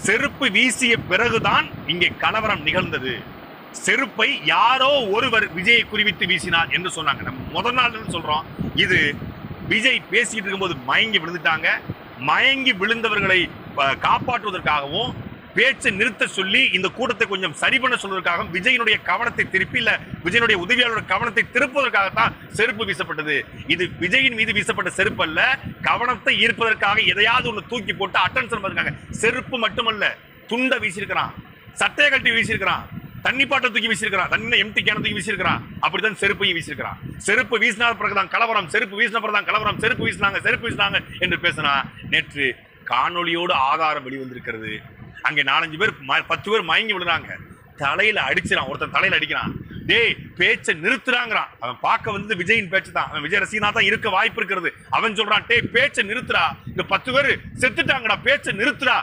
செருப்பு வீசிய பிறகுதான் இங்கே கலவரம் நிகழ்ந்தது. செருப்பை யாரோ ஒருவர் விஜயை குறிவித்து வீசினார் என்று சொன்னாங்க. நம்ம முதல் நாள் சொல்றோம், இது விஜய் பேசிட்டு இருக்கும்போது மயங்கி விழுந்துட்டாங்க. மயங்கி விழுந்தவர்களை காப்பாற்றுவதற்காகவும் பேச்சை நிறுத்த சொல்லி இந்த கூட்டத்தை கொஞ்சம் சரி பண்ண சொல்வதற்காக விஜயனுடைய கவனத்தை திருப்பி இல்ல விஜயனுடைய உதவியாளருடைய கவனத்தை திருப்புவதற்காகத்தான் செருப்பு வீசப்பட்டது. இது விஜயின் மீது வீசப்பட்ட செருப்பு அல்ல, கவனத்தை ஈர்ப்பதற்காக எதையாவது ஒன்று தூக்கி போட்டு அட்டென்ஷன் பண்ணுறாங்க. செருப்பு மட்டுமல்ல, துண்டை வீசியிருக்கிறான், சட்டையை கட்டி வீசியிருக்கிறான், தண்ணி பாட்டை தூக்கி வீசியிருக்கிறான், தண்ணி எம்டி கேன தூக்கி வீசியிருக்கிறான். அப்படித்தான் செருப்பையும் வீசியிருக்கிறான். செருப்பு வீசினா பிறகுதான் கலவரம், செருப்பு வீசின பிறகுதான் கலவரம், செருப்பு வீசினாங்க என்று பேசினா. நேற்று காணொலியோடு ஆதாரம் வெளிவந்திருக்கிறது. அங்கே 4-5 பேர் 10 பேர் மயங்கி விழுறாங்க. தலையில அடிச்சிடான், ஒருத்தன் தலையில அடிக்கிறான். டேய் பேச்சை நிறுத்துறாங்கிறான். அவன் பார்க்க வந்து விஜயின் பேச்சு தான், அவன் விஜய் ரசிகனா தான் இருக்க வாய்ப்பு இருக்கிறது. அவன் சொல்றான், டேய் பேச்சை நிறுத்துறா, இந்த 10 பேர் செத்துட்டாங்கடா, பேச்சை நிறுத்துறா.